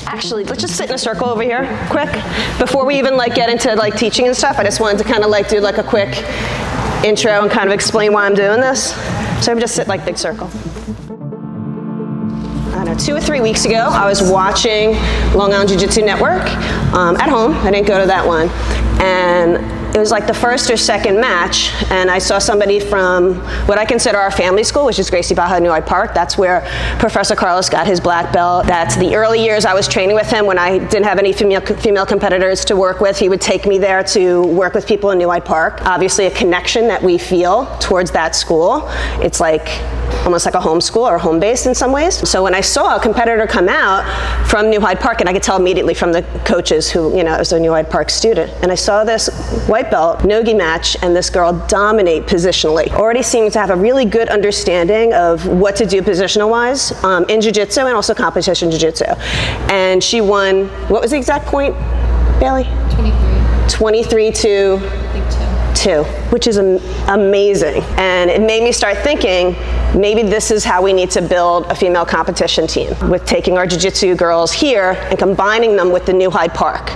Actually, let's just sit in a circle over here, quick. Before we even like get into like teaching and stuff, I just wanted to kind of like do like a quick intro and kind of explain why I'm doing this. So I'm just sit like big circle. I don't know, 2 or 3 weeks ago, I was watching Long Island Jiu Jitsu Network at home. I didn't go to that one. And it was like the first or second match, and I saw somebody from what I consider our family school, which is 𝐬𝐶𝐫𝐽 New Hyde Park. That's where Professor Carlos got his black belt. That's the early years I was training with him when I didn't have any female competitors to work with. He would take me there to work with people in New Hyde Park. Obviously a connection that we feel towards that school. It's like almost like a home school or home base in some ways. So when I saw a competitor come out from New Hyde Park, and I could tell immediately from the coaches who, you know, was a New Hyde Park student, and I saw this white belt no-gi match and this girl dominate positionally. Already seemed to have a really good understanding of what to do positional-wise in jiu-jitsu and also competition jiu-jitsu. And she won, what was the exact point, Bailey? 23 to 2, which is amazing. And it made me start thinking, maybe this is how we need to build a female competition team, with taking our jiu-jitsu girls here and combining them with the New Hyde Park.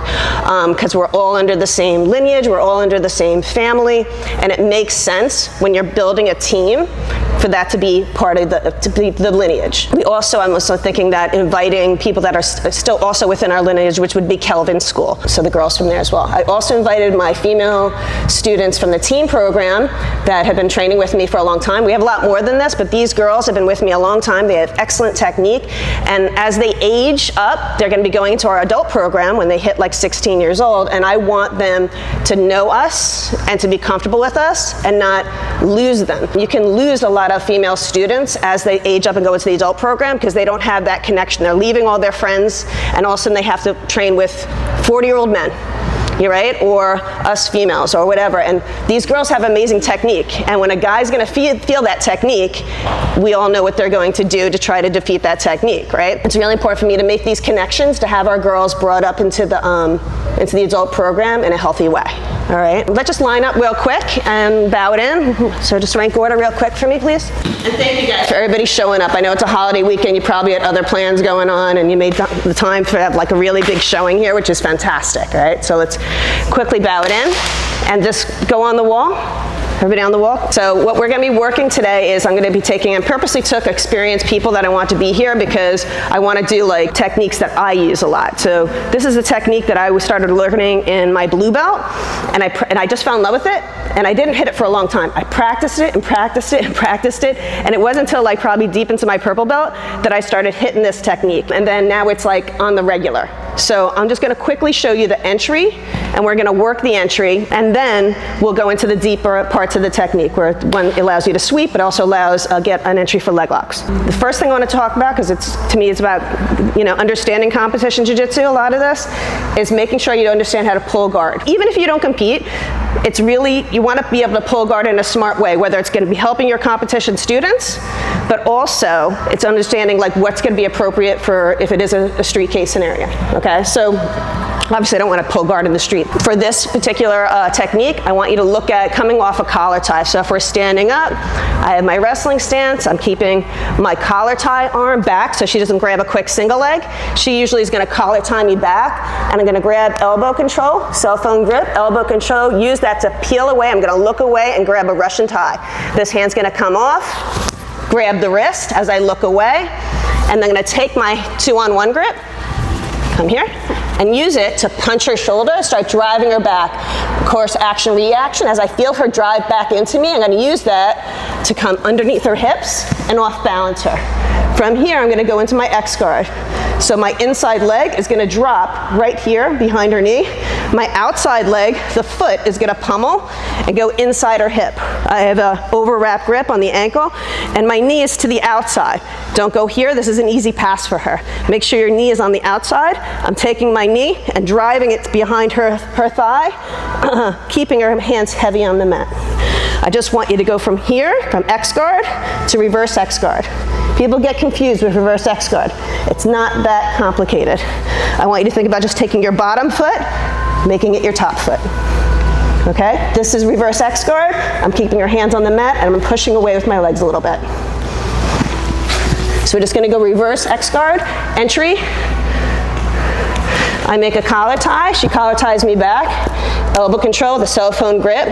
Because we're all under the same lineage, we're all under the same family, and it makes sense when you're building a team for that to be part of the lineage. I'm also thinking that inviting people that are still also within our lineage, which would be Kelvin's school, so the girls from there as well. I also invited my female students from the team program that have been training with me for a long time. We have a lot more than this, but these girls have been with me a long time. They have excellent technique, and as they age up, they're going to be going into our adult program when they hit like 16 years old, and I want them to know us and to be comfortable with us and not lose them. You can lose a lot of female students as they age up and go into the adult program because they don't have that connection. They're leaving all their friends, and all of a sudden they have to train with 40-year-old men. You're right, or us females, or whatever. And these girls have amazing technique. And when a guy's going to feel that technique, we all know what they're going to do to try to defeat that technique, right? It's really important for me to make these connections, to have our girls brought up into the adult program in a healthy way. All right, let's just line up real quick and bow it in. So just rank order real quick for me, please. And thank you guys for everybody showing up. I know it's a holiday weekend. You probably had other plans going on, and you made the time to have like a really big showing here, which is fantastic, right? So let's quickly bow it in and just go on the wall. Everybody on the wall? So what we're going to be working today is I'm going to be taking and purposely took experienced people that I want to be here because I want to do like techniques that I use a lot. So this is a technique that I started learning in my blue belt, and I just fell in love with it, and I didn't hit it for a long time. I practiced it and practiced it and practiced it, and it wasn't until like probably deep into my purple belt that I started hitting this technique, and then now it's like on the regular. So I'm just going to quickly show you the entry, and we're going to work the entry, and then we'll go into the deeper parts of the technique where one allows you to sweep, but also allows get an entry for leg locks. The first thing I want to talk about, because to me it's about understanding competition jiu-jitsu, a lot of this, is making sure you understand how to pull guard. Even if you don't compete, it's really, you want to be able to pull guard in a smart way, whether it's going to be helping your competition students, but also it's understanding like what's going to be appropriate for if it is a street case scenario. Okay, so obviously I don't want to pull guard in the street. For this particular technique, I want you to look at coming off a collar tie. So if we're standing up, I have my wrestling stance. I'm keeping my collar tie arm back so she doesn't grab a quick single leg. She usually is going to collar tie me back, and I'm going to grab elbow control, cell phone grip, elbow control, use that to peel away. I'm going to look away and grab a Russian tie. This hand's going to come off, grab the wrist as I look away, and then I'm going to take my 2-on-1 grip, come here, and use it to punch her shoulder, start driving her back. Of course, action, reaction. As I feel her drive back into me, I'm going to use that to come underneath her hips and off balance her. From here, I'm going to go into my X guard. So my inside leg is going to drop right here behind her knee. My outside leg, the foot, is going to pummel and go inside her hip. I have a overwrap grip on the ankle, and my knee is to the outside. Don't go here. This is an easy pass for her. Make sure your knee is on the outside. I'm taking my knee and driving it behind her thigh, keeping her hands heavy on the mat. I just want you to go from here, from X guard to reverse X guard. People get confused with reverse X guard. It's not that complicated. I want you to think about just taking your bottom foot, making it your top foot. Okay? This is reverse X guard. I'm keeping your hands on the mat, and I'm pushing away with my legs a little bit. So we're just going to go reverse X guard, entry, I make a collar tie. She collar ties me back. Elbow control, the cell phone grip.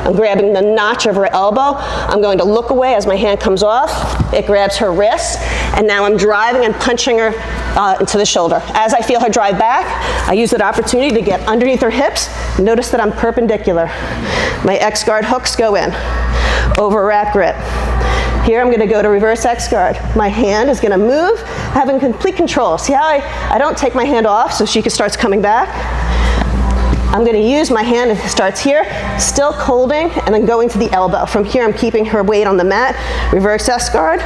I'm grabbing the notch of her elbow. I'm going to look away as my hand comes off. It grabs her wrist, and now I'm driving and punching her into the shoulder. As I feel her drive back, I use that opportunity to get underneath her hips. Notice that I'm perpendicular. My X guard hooks go in. Over wrap grip. Here I'm gonna go to reverse X guard. My hand is gonna move, having complete control. See how I don't take my hand off so she starts coming back? I'm going to use my hand, it starts here, still holding, and then going to the elbow. From here, I'm keeping her weight on the mat. Reverse S guard,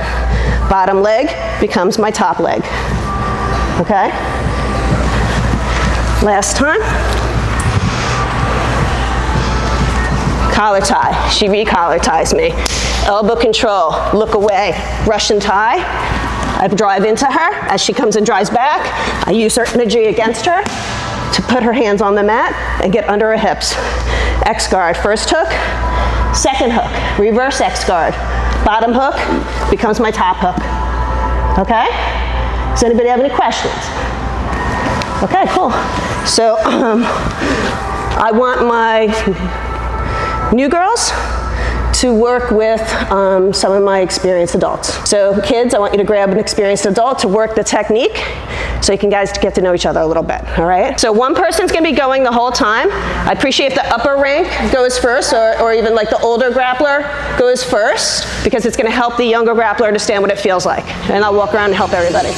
bottom leg becomes my top leg. Okay? Last time. Collar tie. She re-collar ties me. Elbow control, look away, Russian tie. I drive into her. As she comes and drives back, I use her energy against her to put her hands on the mat and get under her hips. X guard, first hook, second hook, reverse X guard. Bottom hook becomes my top hook. Okay? Does anybody have any questions? Okay, cool. So I want my new girls to work with some of my experienced adults. So kids, I want you to grab an experienced adult to work the technique so you can guys get to know each other a little bit, all right? So one person's gonna be going the whole time. I appreciate if the upper rank goes first, or even like the older grappler goes first, because it's gonna help the younger grappler understand what it feels like. And I'll walk around and help everybody.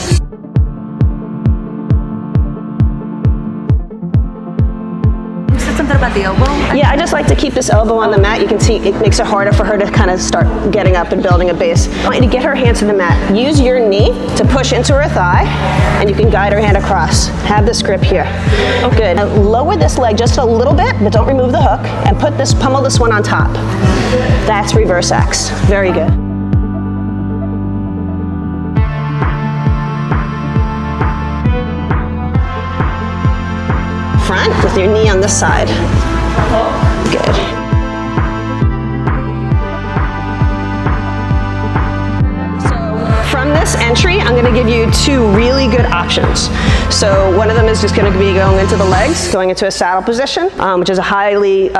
About the elbow? Yeah, I just like to keep this elbow on the mat. You can see it makes it harder for her to kind of start getting up and building a base. I want you to get her hand to the mat. Use your knee to push into her thigh, and you can guide her hand across. Have this grip here. Oh, good. Now lower this leg just a little bit, but don't remove the hook, and pummel this one on top. That's reverse X. Very good. Front with your knee on this side. Good. So from this entry, I'm going to give you two really good options. So one of them is just going to be going into the legs, going into a saddle position, which is a highly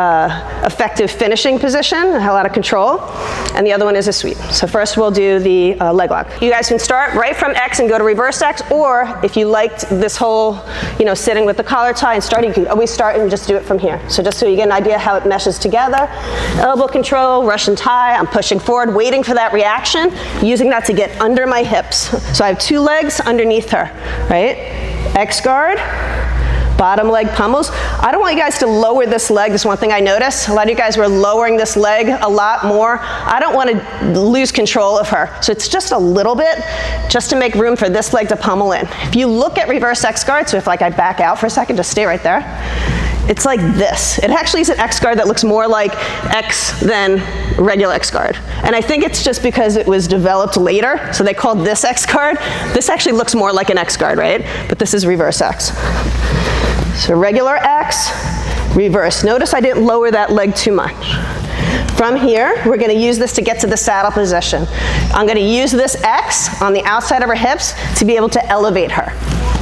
effective finishing position, a lot of control. And the other one is a sweep. So first we'll do the leg lock. You guys can start right from X and go to reverse X, or if you liked this whole, sitting with the collar tie and starting, you can always start and just do it from here. So just so you get an idea how it meshes together. Elbow control, Russian tie, I'm pushing forward, waiting for that reaction, using that to get under my hips. So I have two legs underneath her, right? X guard, bottom leg pummels. I don't want you guys to lower this leg. This is one thing I noticed. A lot of you guys were lowering this leg a lot more. I don't want to lose control of her. So it's just a little bit, just to make room for this leg to pummel in. If you look at reverse X guard, so if I back out for a second, just stay right there. It's like this. It actually is an X guard that looks more like X than regular X guard. And I think it's just because it was developed later, so they called this X guard. This actually looks more like an X guard, right? But this is reverse X. So regular X, reverse. Notice I didn't lower that leg too much. From here, we're going to use this to get to the saddle position. I'm going to use this X on the outside of her hips to be able to elevate her.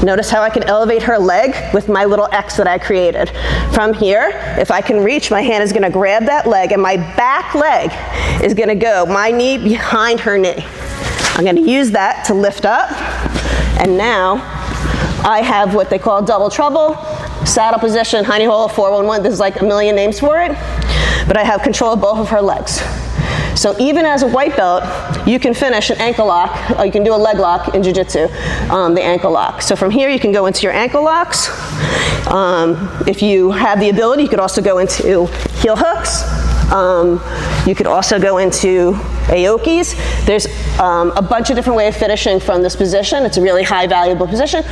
Notice how I can elevate her leg with my little X that I created. From here, if I can reach, my hand is going to grab that leg, and my back leg is going to go, my knee behind her knee. I'm going to use that to lift up, and now I have what they call double trouble, saddle position, honey hole, 411. There's like a million names for it, but I have control of both of her legs. So even as a white belt, you can finish an ankle lock, or you can do a leg lock in Jiu Jitsu, the ankle lock. So from here, you can go into your ankle locks. If you have the ability, you could also go into heel hooks. You could also go into 𝐬𝐿𝐾𝐿s. There's a bunch of different ways of finishing from this position. It's a really high valuable position.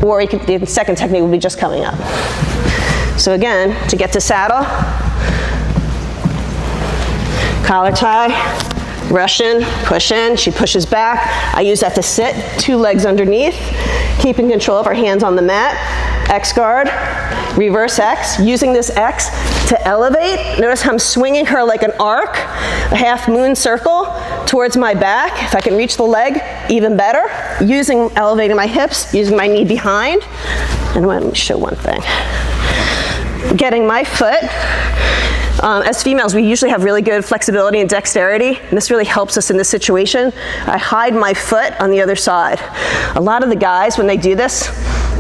Or you could, the second technique will be just coming up. So again, to get to saddle, collar tie, Russian, push in, she pushes back. I use that to sit, two legs underneath, keeping control of her hands on the mat. X guard, reverse X, using this X to elevate. Notice how I'm swinging her like an arc, a half moon circle towards my back. If I can reach the leg, even better. Elevating my hips, using my knee behind. And let me show one thing. Getting my foot, as females, we usually have really good flexibility and dexterity, and this really helps us in this situation. I hide my foot on the other side. A lot of the guys, when they do this,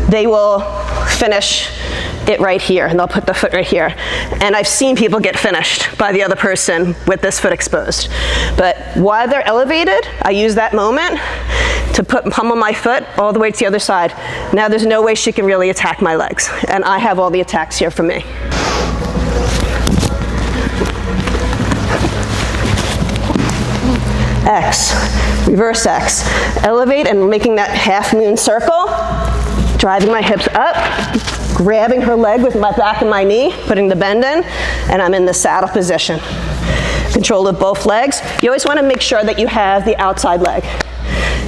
they will finish it right here, and they'll put the foot right here. And I've seen people get finished by the other person with this foot exposed. But while they're elevated, I use that moment to pummel my foot all the way to the other side. Now there's no way she can really attack my legs, and I have all the attacks here for me. X, reverse X. Elevate and making that half moon circle, driving my hips up, grabbing her leg with my back and my knee, putting the bend in, and I'm in the saddle position. Control of both legs. You always want to make sure that you have the outside leg.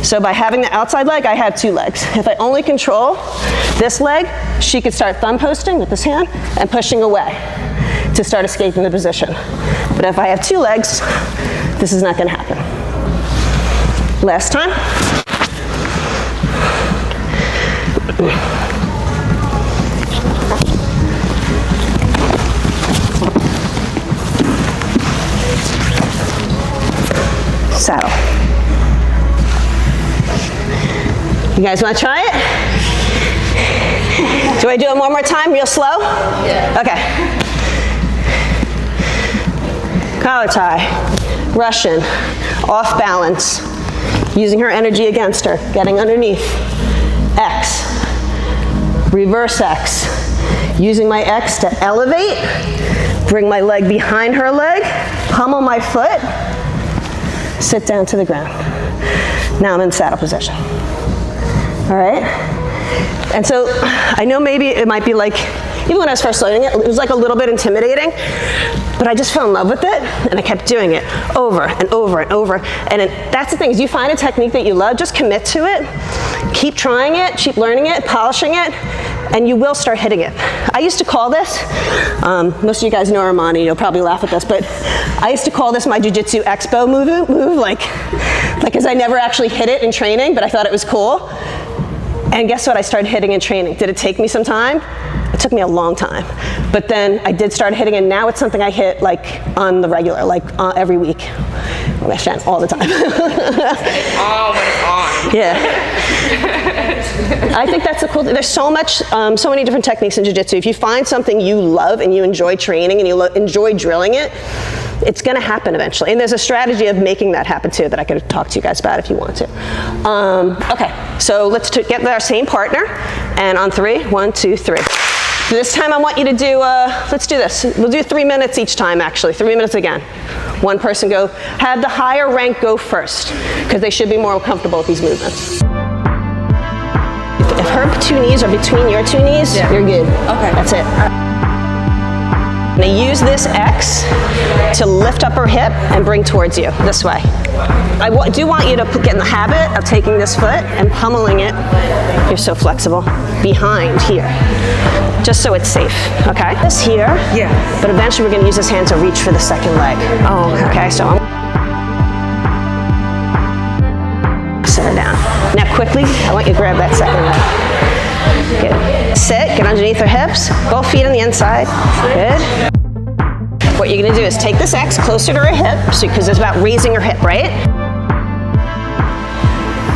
So by having the outside leg, I have two legs. If I only control this leg, she could start thumb posting with this hand and pushing away to start escaping the position. But if I have two legs, this is not going to happen. Last time. Saddle. You guys want to try it? Do I do it one more time, real slow? Yeah. Okay. Collar tie, Russian, off balance, using her energy against her, getting underneath. X, reverse X, using my X to elevate, bring my leg behind her leg, pummel my foot, sit down to the ground. Now I'm in saddle position. All right? And so I know maybe it might be like, even when I was first learning it, it was like a little bit intimidating, but I just fell in love with it, and I kept doing it over and over and over. And that's the thing, is you find a technique that you love, just commit to it, keep trying it, keep learning it, polishing it, and you will start hitting it. I used to call this, most of you guys know Armani, you'll probably laugh at this, but I used to call this my Jiu Jitsu expo move, like, because I never actually hit it in training, but I thought it was cool. And guess what? I started hitting in training. Did it take me some time? It took me a long time. But then I did start hitting, and now it's something I hit like on the regular, like every week. Well, actually, all the time. It's on when it's on. Yeah. I think that's a cool thing. There's so much, so many different techniques in Jiu Jitsu. If you find something you love and you enjoy training and you enjoy drilling it, it's going to happen eventually. And there's a strategy of making that happen too that I could talk to you guys about if you want to. Okay, so let's get our same partner. And on 3, 1, 2, 3. This time I want you to do, let's do this. We'll do 3 minutes each time actually, 3 minutes again. One person go, have the higher rank go first, because they should be more comfortable with these movements. If her 2 knees are between your 2 knees, yeah, you're good. Okay. That's it. I'm going to use this X to lift up her hip and bring towards you, this way. I do want you to get in the habit of taking this foot and pummeling it, you're so flexible, behind here, just so it's safe, okay? This here, yeah, but eventually we're going to use this hand to reach for the second leg. Oh, okay. Okay, so I'm sit her down. Now quickly, I want you to grab that second leg. Good. Sit, get underneath her hips, both feet on the inside. Good. What you're going to do is take this X closer to her hip, because it's about raising her hip, right?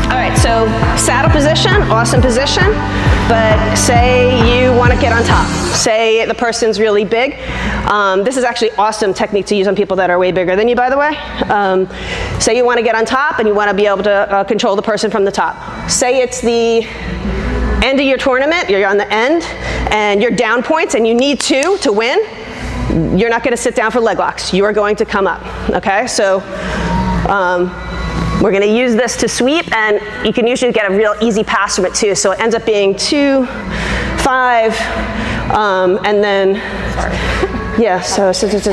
All right, so saddle position, awesome position, but say you want to get on top. Say the person's really big. This is actually awesome technique to use on people that are way bigger than you, by the way. Say you want to get on top and you want to be able to control the person from the top. Say it's the end of your tournament, you're on the end, and you're down points and you need to win. You're not going to sit down for leg locks. You are going to come up, okay? So we're going to use this to sweep, and you can usually get a real easy pass from it too. So it ends up being 2, 5, and then, yeah, so 7, 8,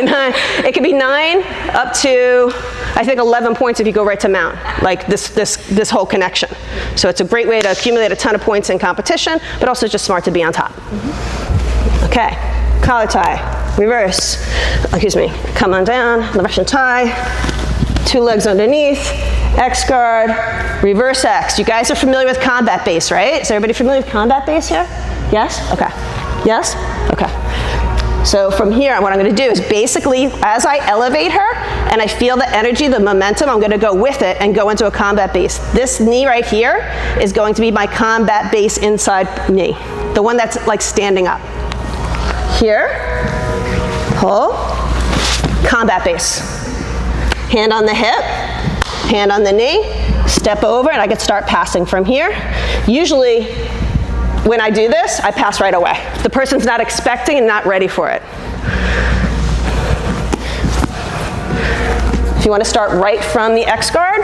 9. It could be 9 up to, I think, 11 points if you go right to mount, like this whole connection. So it's a great way to accumulate a ton of points in competition, but also just smart to be on top. Okay, collar tie, reverse, excuse me, come on down, the Russian tie, 2 legs underneath, X guard, reverse X. You guys are familiar with combat base, right? Is everybody familiar with combat base here? Yes? Okay. Yes? Okay. So from here, what I'm going to do is basically, as I elevate her and I feel the energy, the momentum, I'm going to go with it and go into a combat base. This knee right here is going to be my combat base inside knee, the one that's like standing up. Here, pull, combat base. Hand on the hip, hand on the knee, step over, and I can start passing from here. Usually, when I do this, I pass right away. The person's not expecting and not ready for it. If you want to start right from the X guard,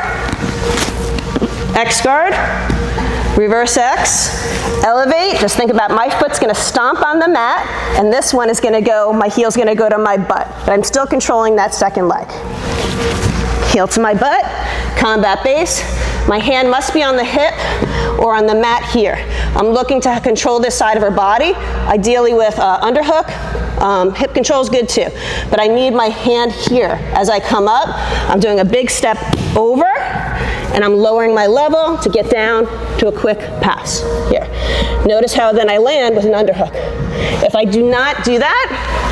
reverse X, elevate, just think about my foot's going to stomp on the mat, and this one is going to go, my heel's going to go to my butt, but I'm still controlling that second leg. Heel to my butt, combat base. My hand must be on the hip or on the mat here. I'm looking to control this side of her body, ideally with underhook. Hip control is good too, but I need my hand here. As I come up, I'm doing a big step over, and I'm lowering my level to get down to a quick pass here. Notice how then I land with an underhook. If I do not do that,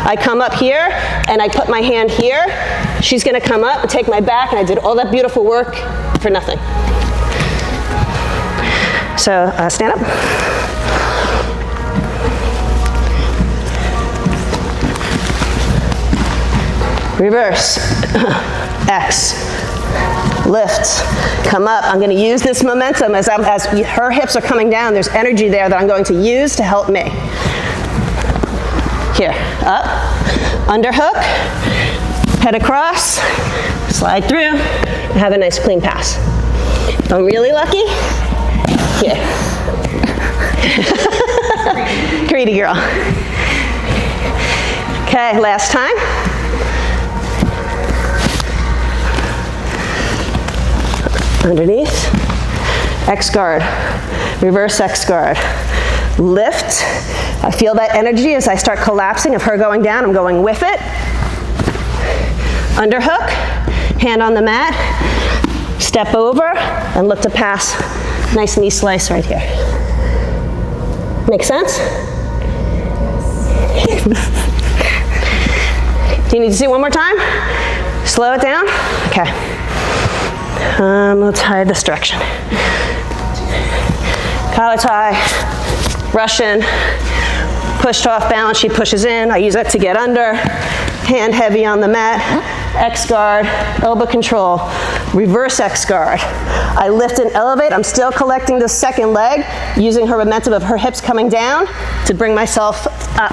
I come up here and I put my hand here. She's going to come up and take my back, and I did all that beautiful work for nothing. So stand up. Reverse, X, lift, come up. I'm going to use this momentum as her hips are coming down. There's energy there that I'm going to use to help me. Here, up, underhook, head across, slide through, and have a nice clean pass. If I'm really lucky, here. Greedy girl. Okay, last time. Underneath, X guard, reverse X guard, lift. I feel that energy as I start collapsing of her going down. I'm going with it. Underhook, hand on the mat, step over, and look to pass. Nice knee slice right here. Make sense? Do you need to see it one more time? Slow it down? Okay. Let's hide this direction. Collar tie, Russian, pushed off balance, she pushes in. I use that to get under. Hand heavy on the mat, X guard, elbow control, reverse X guard. I lift and elevate. I'm still collecting the second leg, using her momentum of her hips coming down to bring myself up.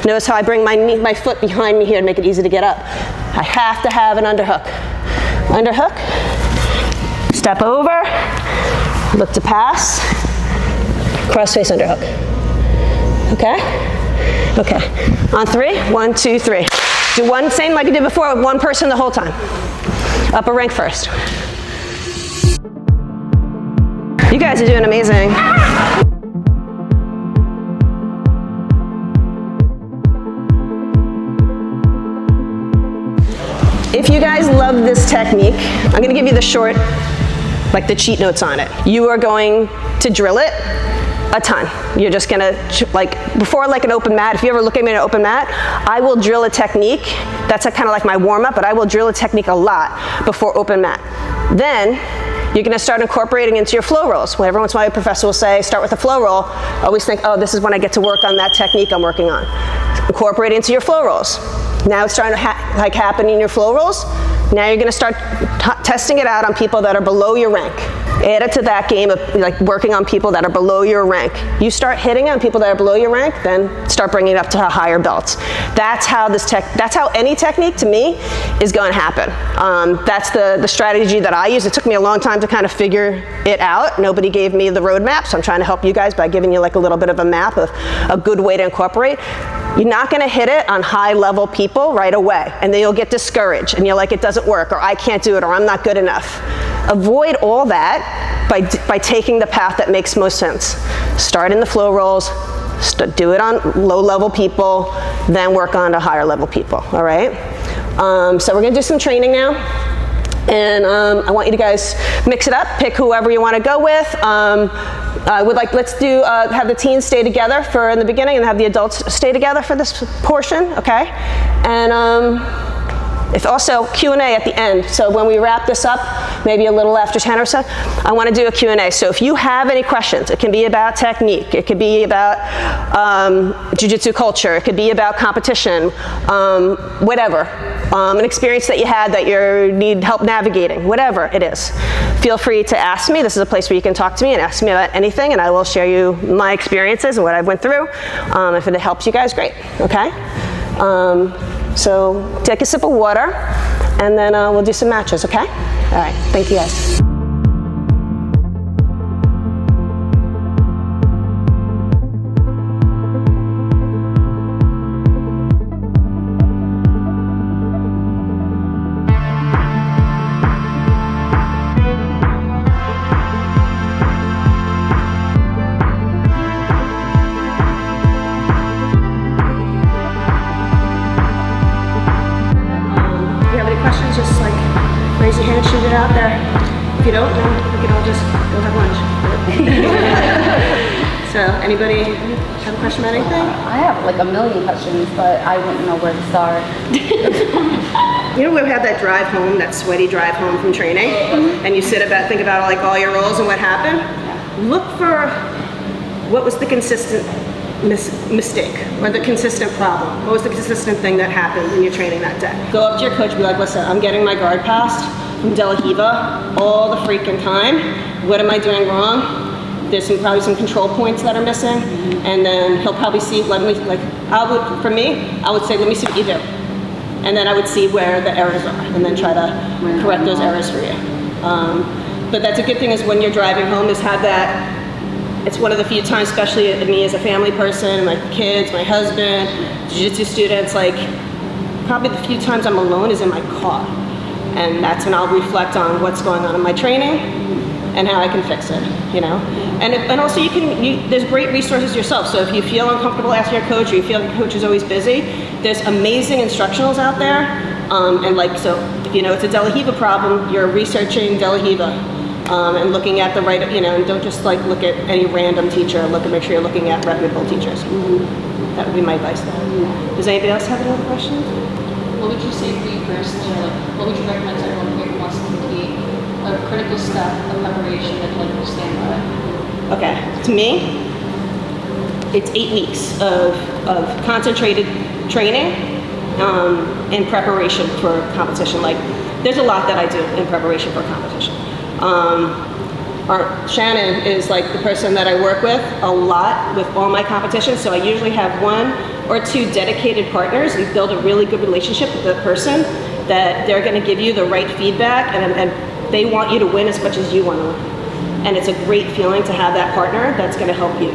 Notice how I bring my foot behind me here to make it easy to get up. I have to have an underhook. Underhook, step over, look to pass, cross face underhook. Okay? Okay. On 3, 1, 2, 3. Do one, same like I did before, with one person the whole time. Upper rank first. You guys are doing amazing. If you guys love this technique, I'm going to give you the short, like the cheat notes on it. You are going to drill it a ton. You're just going to, like, before like an open mat, if you ever look at me in an open mat, I will drill a technique. That's kind of like my warm-up, but I will drill a technique a lot before open mat. Then you're going to start incorporating into your flow rolls. Every once in a while, a professor will say, start with a flow roll. Always think, oh, this is when I get to work on that technique I'm working on. Incorporate it into your flow rolls. Now it's starting to happen in your flow rolls. Now you're going to start testing it out on people that are below your rank. Add it to that game of like working on people that are below your rank. You start hitting on people that are below your rank, then start bringing it up to higher belts. That's how any technique to me is going to happen. That's the strategy that I use. It took me a long time to kind of figure it out. Nobody gave me the roadmap, so I'm trying to help you guys by giving you like a little bit of a map of a good way to incorporate. You're not going to hit it on high level people right away, and then you'll get discouraged and you're like, it doesn't work, or I can't do it, or I'm not good enough. Avoid all that by taking the path that makes most sense. Start in the flow rolls, do it on low level people, then work on to higher level people, all right? So we're gonna do some training now. And I want you to guys mix it up, pick whoever you want to go with. I would like, let's do, have the teens stay together for in the beginning and have the adults stay together for this portion, okay? And if also Q&A at the end. So when we wrap this up, maybe a little after 10 or so, I want to do a Q&A. So if you have any questions, it can be about technique, it could be about jiu-jitsu culture, it could be about competition, whatever. An experience that you had that you need help navigating, whatever it is. Feel free to ask me. This is a place where you can talk to me and ask me about anything, and I will share you my experiences and what I went through. If it helps you guys, great, okay? So take a sip of water, and then we'll do some matches, okay? All right, thank you guys. Just like raise your hand, shoot it out there. If you don't, then we can all just go have lunch. So, anybody have a question about anything? I have like a million questions, but I wouldn't know where to start. You know, we had that drive home, that sweaty drive home from training, and you think about like all your roles and what happened. Look for what was the consistent mistake or the consistent problem. What was the consistent thing that happened in your training that day? Go up to your coach and be like, listen, I'm getting my guard passed from Δ퐸𝐫 all the freaking time. What am I doing wrong? There's probably some control points that are missing, and then he'll probably see, for me, I would say, let me see what you do. And then I would see where the errors are, and then try to correct those errors for you. But that's a good thing is when you're driving home is have that. It's one of the few times, especially me as a family person, my kids, my husband, jiu-jitsu students, like probably the few times I'm alone is in my car. And that's when I'll reflect on what's going on in my training and how I can fix it, you know? And also there's great resources yourself. So if you feel uncomfortable asking your coach or you feel like the coach is always busy, there's amazing instructionals out there. So if you know it's a Δ���𝐸 problem, you're researching Δ���𝐸. And looking at the right, and don't just like look at any random teacher. Make sure you're looking at reputable teachers. That would be my advice there. Does anybody else have any other questions? What would you say for you first? What would you recommend to everyone who wants to complete a critical step of preparation that you'd like to stand by? Okay, to me, it's 8 weeks of concentrated training in preparation for competition. Like, there's a lot that I do in preparation for competition. Shannon is like the person that I work with a lot with all my competitions, so I usually have 1 or 2 dedicated partners and build a really good relationship with the person that they're going to give you the right feedback and they want you to win as much as you want to win. And it's a great feeling to have that partner that's going to help you.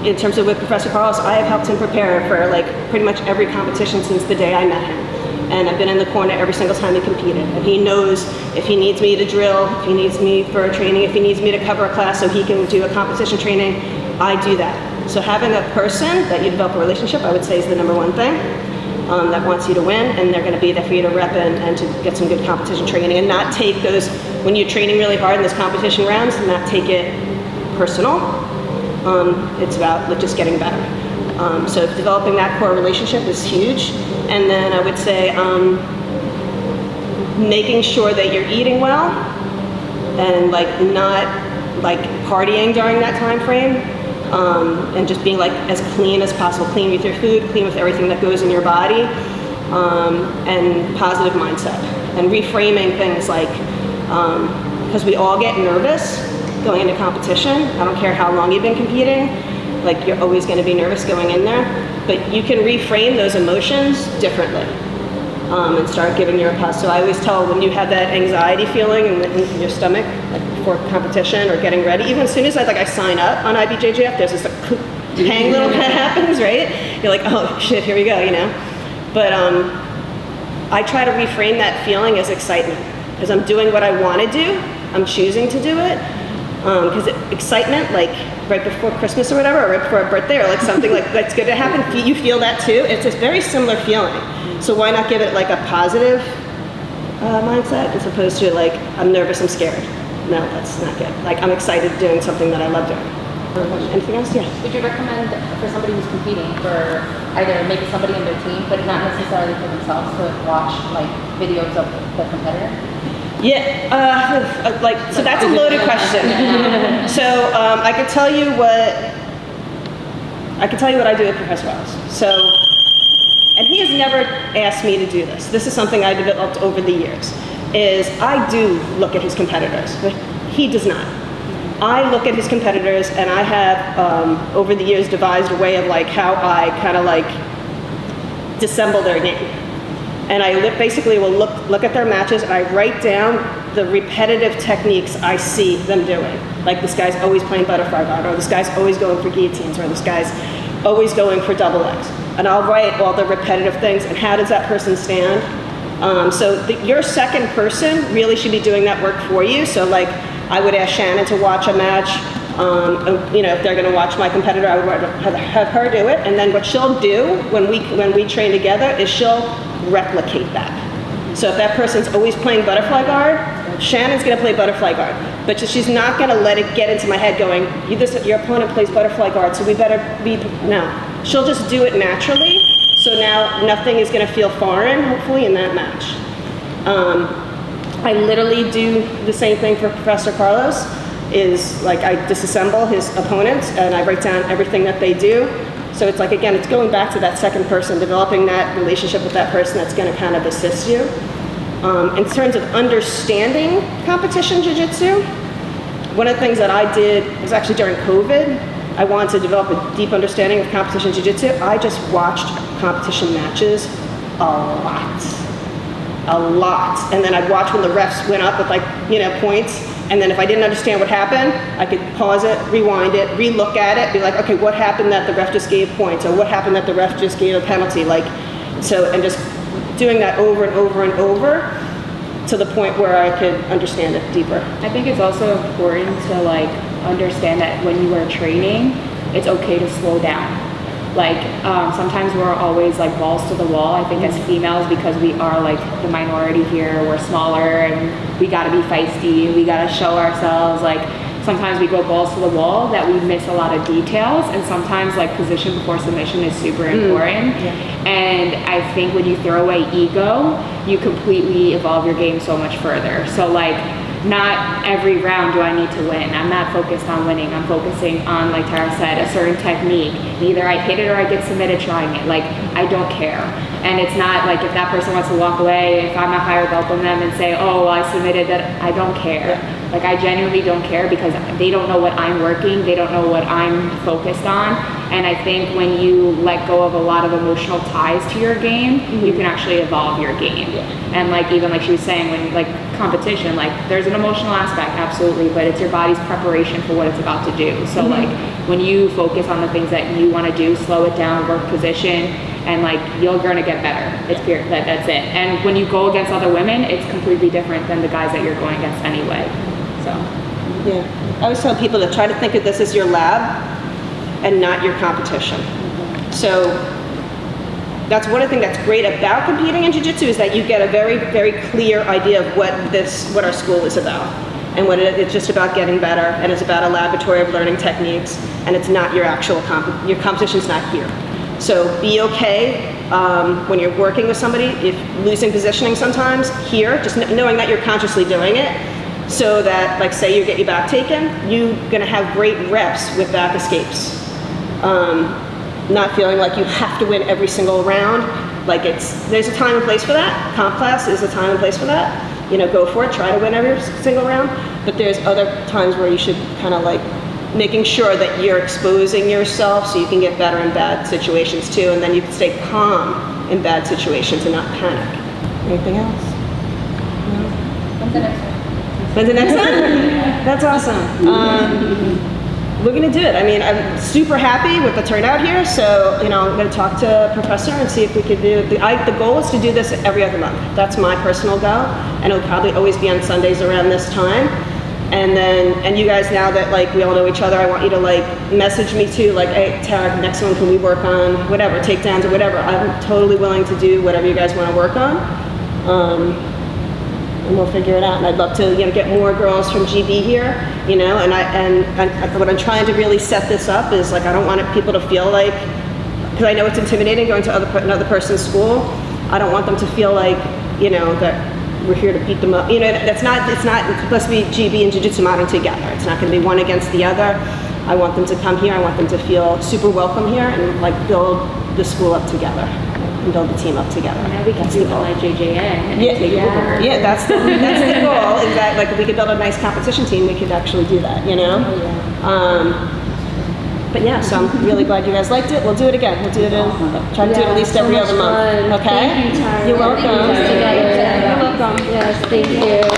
In terms of with Professor Carlos, I have helped him prepare for like pretty much every competition since the day I met him. And I've been in the corner every single time he competed. And he knows if he needs me to drill, if he needs me for a training, if he needs me to cover a class so he can do a competition training, I do that. So having a person that you develop a relationship, I would say is the #1 thing, that wants you to win, and they're gonna be there for you to rep and to get some good competition training and not take those, when you're training really hard in those competition rounds, not take it personal. It's about just getting better. So developing that core relationship is huge. And then I would say making sure that you're eating well and not partying during that time frame, and just being as clean as possible, clean with your food, clean with everything that goes in your body, and positive mindset and reframing things because we all get nervous going into competition. I don't care how long you've been competing. You're always going to be nervous going in there, but you can reframe those emotions differently and start giving your pause. So I always tell when you have that anxiety feeling in your stomach before competition or getting ready, even as soon as I sign up on IBJJF, there's this pang little that happens, right? You're like, oh shit, here we go, But I try to reframe that feeling as excitement because I'm doing what I want to do. I'm choosing to do it. Because excitement, right before Christmas or whatever, or right before a birthday, or something that's good to happen, you feel that too. It's a very similar feeling. So why not give it like a positive mindset as opposed to like, I'm nervous, I'm scared. No, that's not good. Like, I'm excited doing something that I love doing. Anything else? Yeah. Would you recommend for somebody who's competing for either maybe somebody in their team, but not necessarily for themselves, to watch like videos of the competitor? Yeah, so that's a loaded question. So I could tell you what I do with Professor Wells. So, and he has never asked me to do this. This is something I developed over the years. Is I do look at his competitors, but he does not. I look at his competitors, and I have over the years devised a way of like how I kind of like dissemble their game. And I basically will look at their matches, and I write down the repetitive techniques I see them doing. Like, this guy's always playing butterfly guard, or this guy's always going for guillotines, or this guy's always going for double legs. And I'll write all the repetitive things, and how does that person stand? Your second person really should be doing that work for you. So like, I would ask Shannon to watch a match. If they're going to watch my competitor, I would have her do it. And then what she'll do when we train together is she'll replicate that. So if that person's always playing butterfly guard, Shannon's going to play butterfly guard. But she's not going to let it get into my head going, your opponent plays butterfly guard, so we better be, no. She'll just do it naturally. So now nothing is going to feel foreign, hopefully, in that match. I literally do the same thing for Professor Carlos, is like I disassemble his opponents and I write down everything that they do. So it's like, again, it's going back to that second person, developing that relationship with that person that's going to kind of assist you. In terms of understanding competition jiu-jitsu, one of the things that I did was actually during COVID. I wanted to develop a deep understanding of competition jiu-jitsu. I just watched competition matches a lot. And then I'd watch when the refs went up with points. And then if I didn't understand what happened, I could pause it, rewind it, re-look at it, be like, okay, what happened that the ref just gave points? Or what happened that the ref just gave a penalty? And just doing that over and over and over to the point where I could understand it deeper. I think it's also important to understand that when you are training, it's okay to slow down. Sometimes we're always balls to the wall. I think as females, because we are the minority here, we're smaller and we gotta be feisty, we gotta show ourselves. Sometimes we go balls to the wall that we miss a lot of details, and sometimes position before submission is super important. And I think when you throw away ego, you completely evolve your game so much further. So not every round do I need to win. I'm not focused on winning. I'm focusing on, like Tara said, a certain technique. Either I hit it or I get submitted trying it. I don't care. And it's not if that person wants to walk away, if I'm a higher belt than them and say, oh, well, I submitted that, I don't care. I genuinely don't care, because they don't know what I'm working. They don't know what I'm focused on. And I think when you let go of a lot of emotional ties to your game, you can actually evolve your game. And even like she was saying, when competition, there's an emotional aspect, absolutely, but it's your body's preparation for what it's about to do. So when you focus on the things that you want to do, slow it down, work position, and you're gonna get better. It's pure, that's it. And when you go against other women, it's completely different than the guys that you're going against anyway. So I always tell people to try to think of this as your lab and not your competition. So that's one of the things that's great about competing in jiu-jitsu, is that you get a very, very clear idea of what our school is about. And it's just about getting better, and it's about a laboratory of learning techniques, and it's not your actual your competition's not here. So be okay when you're working with somebody, if losing positioning sometimes here, just knowing that you're consciously doing it, so that say you get your back taken, you're gonna have great reps with back escapes. Not feeling like you have to win every single round. There's a time and place for that. Comp class is a time and place for that. Go for it, try to win every single round. But there's other times where you should kind of making sure that you're exposing yourself so you can get better in bad situations too, and then you can stay calm in bad situations and not panic. Anything else? No? When's the next one? When's the next one? That's awesome. We're gonna do it. I mean, I'm super happy with the turnout here, so I'm gonna talk to Professor and see if we could do it. The goal is to do this every other month. That's my personal goal, and it'll probably always be on Sundays around this time. And you guys, now that like we all know each other, I want you to like message me too, like, hey Tara, next one can we work on whatever, takedowns or whatever. I'm totally willing to do whatever you guys want to work on. And we'll figure it out. And I'd love to, get more girls from GB here, and what I'm trying to really set this up is like, I don't want people to feel like, because I know it's intimidating going to another person's school. I don't want them to feel like, that we're here to beat them up. It's supposed to be GB and Jiu Jitsu Modern together. It's not going to be one against the other. I want them to come here. I want them to feel super welcome here and like build the school up together and build the team up together. Now we can do like JJN and take over. Yeah, that's the goal. Is that like if we could build a nice competition team, we could actually do that. But yeah, so I'm really glad you guys liked it. We'll do it again. We'll do it try to do it at least every other month. Okay? Thank you, Tara. You're welcome. You're welcome. You're welcome. Yes, thank you.